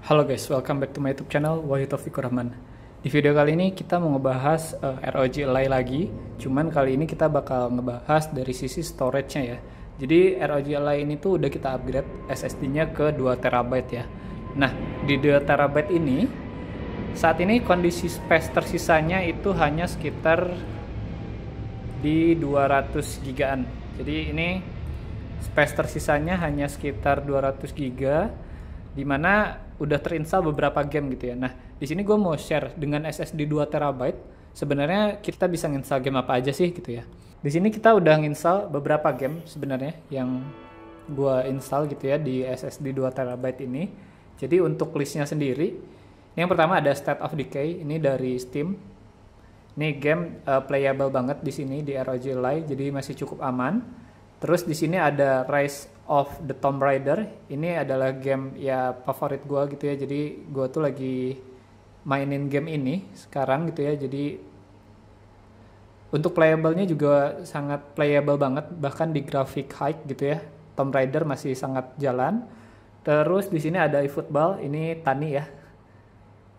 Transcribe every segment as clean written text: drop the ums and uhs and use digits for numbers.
Halo guys, welcome back to my YouTube channel Wahyu Taufikur Rahman. Di video kali ini kita mau ngebahas ROG Ally lagi. Cuman kali ini kita bakal ngebahas dari sisi storage-nya ya. Jadi ROG Ally ini tuh udah kita upgrade SSD-nya ke 2TB ya. Nah, di 2TB ini saat ini kondisi space tersisanya itu hanya sekitar di 200 gigaan. Jadi ini space tersisanya hanya sekitar 200 giga, dimana udah terinstall beberapa game gitu ya. Nah, di sini gue mau share dengan SSD 2TB. Sebenarnya kita bisa nginstal game apa aja sih gitu ya. Di sini kita udah nginstal beberapa game sebenarnya yang gue install gitu ya di SSD 2TB ini. Jadi untuk listnya sendiri, yang pertama ada State of Decay, ini dari Steam. Ini game playable banget di sini di ROG Ally, jadi masih cukup aman. Terus di sini ada Rise of the Tomb Raider. Ini adalah game ya favorit gue gitu ya. Jadi gue tuh lagi mainin game ini sekarang gitu ya. Jadi untuk playable-nya juga sangat playable banget, bahkan di grafik high gitu ya. Tomb Raider masih sangat jalan. Terus di sini ada eFootball, ini Tani ya.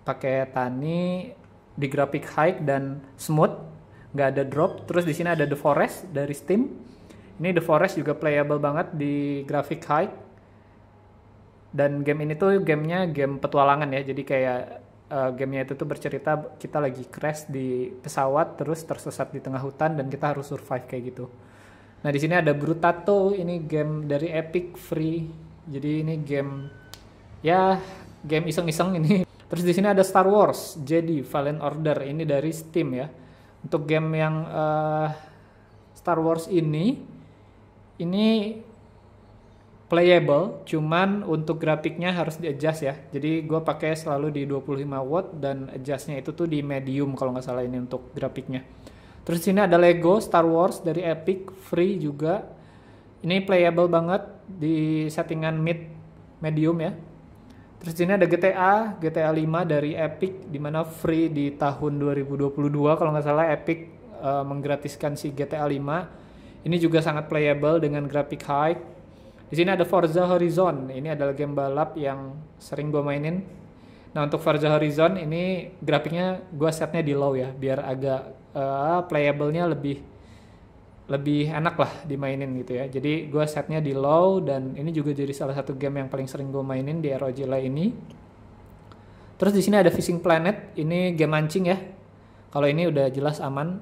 Pakai Tani di grafik high dan smooth, nggak ada drop. Terus di sini ada The Forest dari Steam. Ini The Forest juga playable banget di grafik high. Dan game ini tuh gamenya game petualangan ya. Jadi kayak gamenya itu tuh bercerita kita lagi crash di pesawat terus tersesat di tengah hutan dan kita harus survive kayak gitu. Nah, di sini ada Brutato, ini game dari Epic free. Jadi ini game ya game iseng-iseng ini. Terus di sini ada Star Wars Jedi Fallen Order, ini dari Steam ya. Untuk game yang Star Wars ini playable, cuman untuk grafiknya harus di-adjust ya. Jadi gue pakai selalu di 25 watt dan adjustnya itu tuh di medium kalau nggak salah ini untuk grafiknya. Terus sini ada Lego Star Wars dari Epic, free juga. Ini playable banget di settingan medium ya. Terus sini ada GTA 5 dari Epic, dimana free di tahun 2022 kalau nggak salah Epic menggratiskan si GTA 5. Ini juga sangat playable dengan grafik high. Di sini ada Forza Horizon. Ini adalah game balap yang sering gue mainin. Nah, untuk Forza Horizon ini grafiknya gue setnya di low ya, biar agak playable-nya lebih enak lah dimainin gitu ya. Jadi gue setnya di low dan ini juga jadi salah satu game yang paling sering gue mainin di ROG Ally ini. Terus di sini ada Fishing Planet. Ini game mancing ya. Kalau ini udah jelas aman,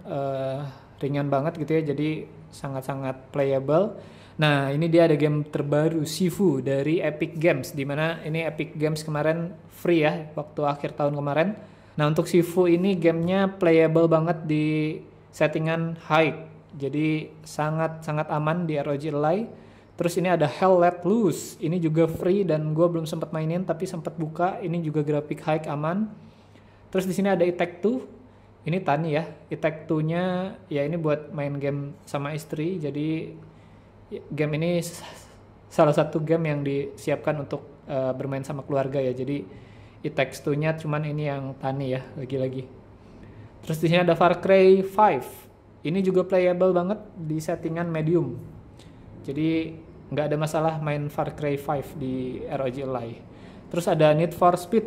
ringan banget gitu ya. Jadi sangat-sangat playable. Nah, ini dia ada game terbaru Sifu dari Epic Games, dimana ini Epic Games kemarin free ya waktu akhir tahun kemarin. Nah, untuk Sifu ini gamenya playable banget di settingan high, jadi sangat-sangat aman di ROG Ally. Terus ini ada Hell Let Loose, ini juga free dan gue belum sempat mainin tapi sempat buka. Ini juga grafik high aman. Terus di sini ada It Take Two. Ini Tani ya, It Take Two-nya ya ini buat main game sama istri. Jadi game ini salah satu game yang disiapkan untuk bermain sama keluarga ya. Jadi It Take Two-nya cuman ini yang Tani ya lagi-lagi. Terus di sini ada Far Cry 5. Ini juga playable banget di settingan medium. Jadi nggak ada masalah main Far Cry 5 di ROG Ally. Terus ada Need for Speed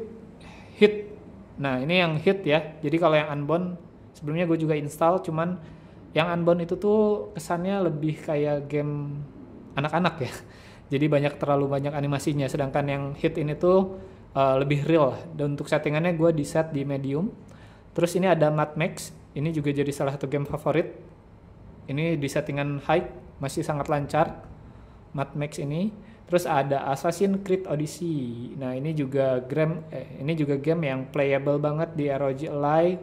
Heat. Nah, ini yang hit ya. Jadi kalau yang Unbound sebelumnya gue juga install, cuman yang Unbound itu tuh kesannya lebih kayak game anak-anak ya. Jadi terlalu banyak animasinya. Sedangkan yang hit ini tuh lebih real. Dan untuk settingannya gue di set di medium. Terus ini ada Mad Max. Ini juga jadi salah satu game favorit. Ini di settingan high masih sangat lancar Mad Max ini. Terus ada Assassin's Creed Odyssey. Nah, ini juga game yang playable banget di ROG Ally.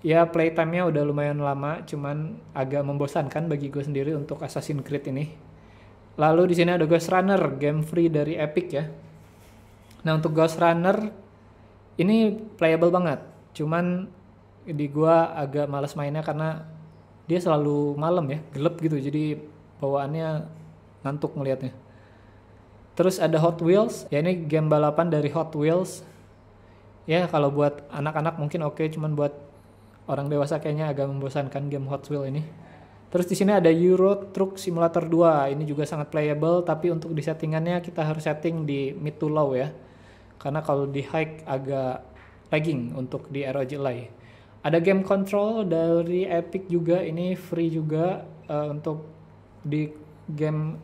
Ya, playtime-nya udah lumayan lama, cuman agak membosankan bagi gue sendiri untuk Assassin's Creed ini. Lalu di sini ada Ghost Runner, game free dari Epic ya. Nah, untuk Ghost Runner ini playable banget. Cuman di gue agak malas mainnya karena dia selalu malam ya, gelap gitu. Jadi bawaannya ngantuk ngelihatnya. Terus ada Hot Wheels, ya ini game balapan dari Hot Wheels. Ya kalau buat anak-anak mungkin oke, cuman buat orang dewasa kayaknya agak membosankan game Hot Wheels ini. Terus di sini ada Euro Truck Simulator 2, ini juga sangat playable, tapi untuk di settingannya kita harus setting di mid to low ya. karena kalau di hike agak lagging untuk di ROG Ally. Ada game control dari Epic juga, ini free juga untuk di game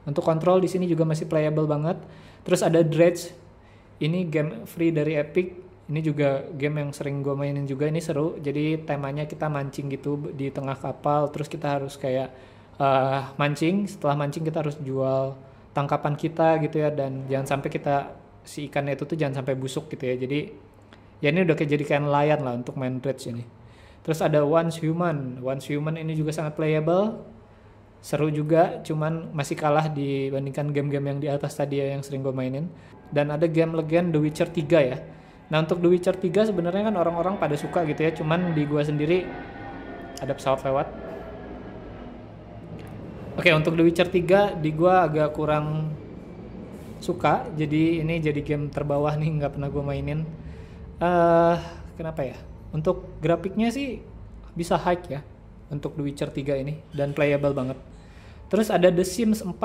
untuk kontrol di sini juga masih playable banget. Terus ada Dredge, ini game free dari Epic, ini juga game yang sering gue mainin juga, ini seru. Jadi temanya kita mancing gitu di tengah kapal, terus kita harus kayak mancing, setelah mancing kita harus jual tangkapan kita gitu ya, dan jangan sampai si ikannya itu tuh jangan sampai busuk gitu ya. Jadi ya ini udah jadi kayak nelayan lah untuk main Dredge ini. Terus ada Once Human ini juga sangat playable, seru juga, cuman masih kalah dibandingkan game-game yang di atas tadi ya, yang sering gue mainin. Dan ada game legend The Witcher 3 ya. Nah untuk The Witcher 3 sebenarnya kan orang-orang pada suka gitu ya, cuman di gue sendiri ada pesawat lewat. Oke, untuk The Witcher 3 di gue agak kurang suka, jadi ini jadi game terbawah nih, nggak pernah gue mainin. Kenapa ya? Untuk grafiknya sih bisa high ya untuk The Witcher 3 ini, dan playable banget. Terus ada The Sims 4,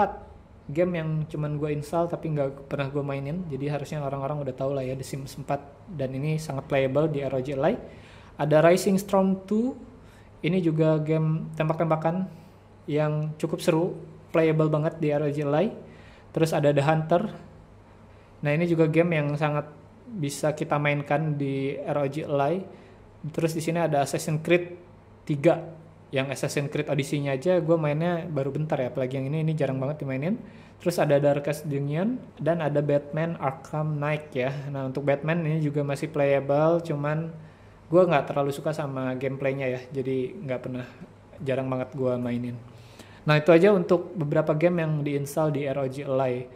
game yang cuman gue install tapi nggak pernah gue mainin, jadi harusnya orang-orang udah tahu lah ya The Sims 4, dan ini sangat playable di ROG Ally. Ada Rising Storm 2, ini juga game tembak-tembakan yang cukup seru, playable banget di ROG Ally. Terus ada The Hunter, nah ini juga game yang sangat bisa kita mainkan di ROG Ally. Terus di sini ada Assassin's Creed 3, yang Assassin's Creed Odyssey-nya aja gue mainnya baru bentar ya, apalagi yang ini jarang banget dimainin. Terus ada Darkest Dungeon, dan ada Batman Arkham Knight ya. Nah untuk Batman ini juga masih playable, cuman gue nggak terlalu suka sama gameplaynya ya, jadi jarang banget gue mainin. Nah itu aja untuk beberapa game yang diinstal di ROG Ally.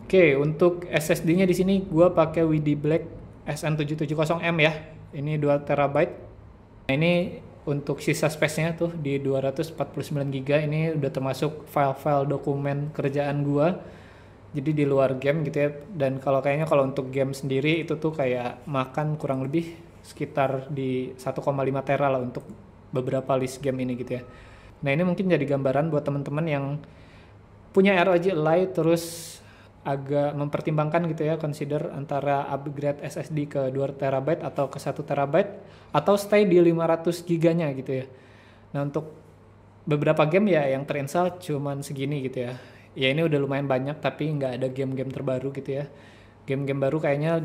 Oke, untuk SSD-nya di sini gue pakai WD Black SN770M ya. Ini 2 TB. Nah, ini untuk sisa space-nya tuh di 249 GB, ini udah termasuk file-file dokumen kerjaan gue. Jadi di luar game gitu ya. Dan kayaknya kalau untuk game sendiri itu tuh kayak makan kurang lebih sekitar di 1,5 tera lah untuk beberapa list game ini gitu ya. Nah, ini mungkin jadi gambaran buat teman-teman yang punya ROG Ally terus agak mempertimbangkan gitu ya, consider antara upgrade SSD ke 2 TB atau ke 1 TB, atau stay di 500 GB-nya gitu ya. Nah untuk beberapa game ya yang terinstall cuman segini gitu ya. Ya ini udah lumayan banyak, tapi nggak ada game-game terbaru gitu ya. Game-game baru kayaknya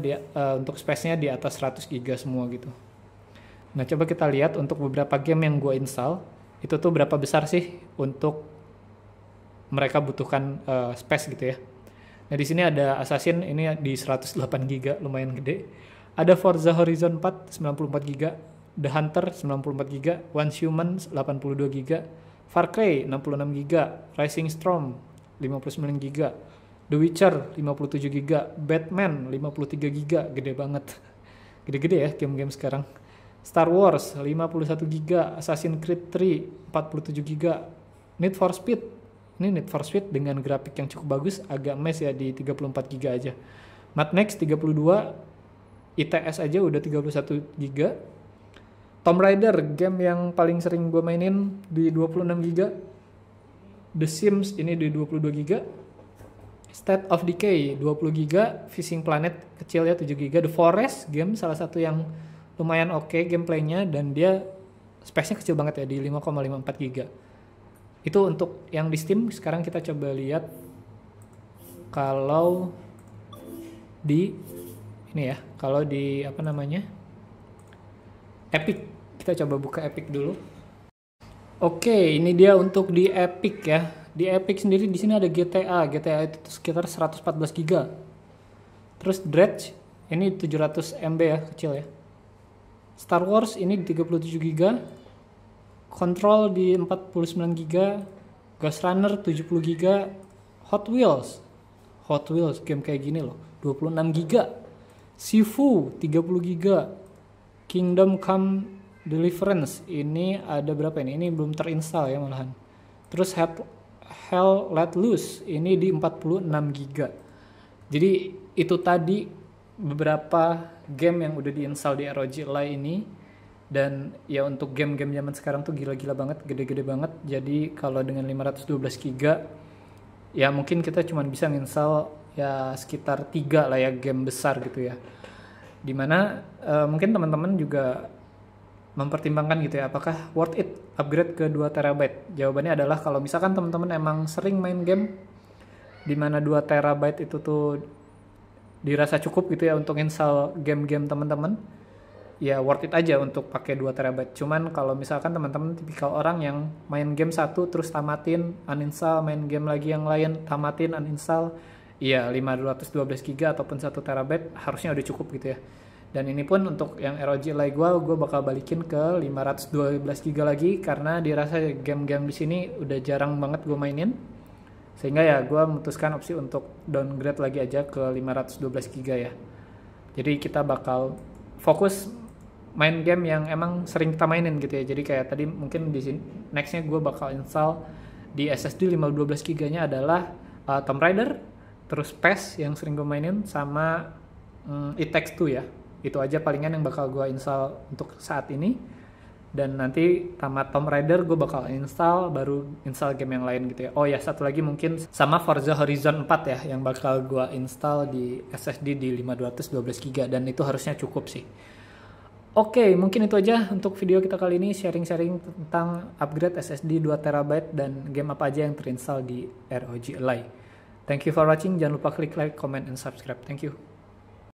untuk space-nya di atas 100 GB semua gitu. Nah coba kita lihat untuk beberapa game yang gue install, itu tuh berapa besar sih untuk mereka butuhkan space gitu ya. Nah di sini ada Assassin, ini di 108 GB, lumayan gede. Ada Forza Horizon 4 94 GB, The Hunter 94 GB, Once Human 82 GB, Far Cry 66 GB, Rising Storm 59 GB, The Witcher 57 GB, Batman 53 GB, gede banget. Gede-gede ya game-game sekarang. Star Wars 51 GB, Assassin's Creed 3 47 GB, Need for Speed. Ini Need for Speed dengan grafik yang cukup bagus, agak mess ya di 34 GB aja. Mad Max 32, ITS aja udah 31 GB. Tomb Raider, game yang paling sering gue mainin, di 26 GB. The Sims ini di 22 GB. State of Decay 20 GB, Fishing Planet kecil ya 7 GB. The Forest, game salah satu yang lumayan oke gameplaynya, dan dia space-nya kecil banget ya di 5,54 GB. Itu untuk yang di Steam. Sekarang kita coba lihat kalau di ini ya, kalau di Epic. Kita coba buka Epic dulu. Oke, ini dia untuk di Epic ya. Di Epic sendiri di sini ada GTA itu sekitar 114 GB. Terus Dredge ini 700 MB ya, kecil ya. Star Wars ini 37 GB. Control di 49 GB, Ghost Runner 70 GB, Hot Wheels game kayak gini loh 26 GB, Sifu 30 GB, Kingdom Come Deliverance ini ada berapa ini? Ini belum terinstall ya malahan. Terus Hell Let Loose ini di 46 GB. Jadi itu tadi beberapa game yang udah diinstal di ROG Ally ini. Dan ya untuk game-game zaman sekarang tuh gila-gila banget, gede-gede banget. Jadi kalau dengan 512 GB ya mungkin kita cuma bisa nginstal ya sekitar 3 lah ya game besar gitu ya. Dimana mungkin teman-teman juga mempertimbangkan gitu ya, apakah worth it upgrade ke 2 terabyte. Jawabannya adalah kalau misalkan teman-teman emang sering main game dimana 2 terabyte itu tuh dirasa cukup gitu ya untuk install game-game teman-teman, ya worth it aja untuk pakai 2 terabyte. Cuman kalau misalkan teman-teman tipikal orang yang main game satu terus tamatin, uninstall, main game lagi yang lain, tamatin, uninstall, iya 512 GB ataupun 1 terabyte harusnya udah cukup gitu ya. Dan ini pun untuk yang ROG Ally gue bakal balikin ke 512 GB lagi karena dirasa game-game di sini udah jarang banget gue mainin. Sehingga ya gue memutuskan opsi untuk downgrade lagi aja ke 512 GB ya. Jadi kita bakal fokus main game yang emang sering kita mainin gitu ya. Jadi kayak tadi mungkin di sini nextnya gue bakal install di SSD 512 GB-nya adalah Tomb Raider, terus PES yang sering gue mainin, sama It Takes Two ya. Itu aja palingan yang bakal gue install untuk saat ini. Dan nanti tamat Tomb Raider gue bakal install, baru install game yang lain gitu ya. Oh ya, satu lagi mungkin sama Forza Horizon 4 ya, yang bakal gue install di SSD di 512 GB, dan itu harusnya cukup sih. Oke, mungkin itu aja untuk video kita kali ini, sharing-sharing tentang upgrade SSD 2 TB dan game apa aja yang terinstall di ROG Ally. Thank you for watching, jangan lupa klik like, comment, and subscribe. Thank you.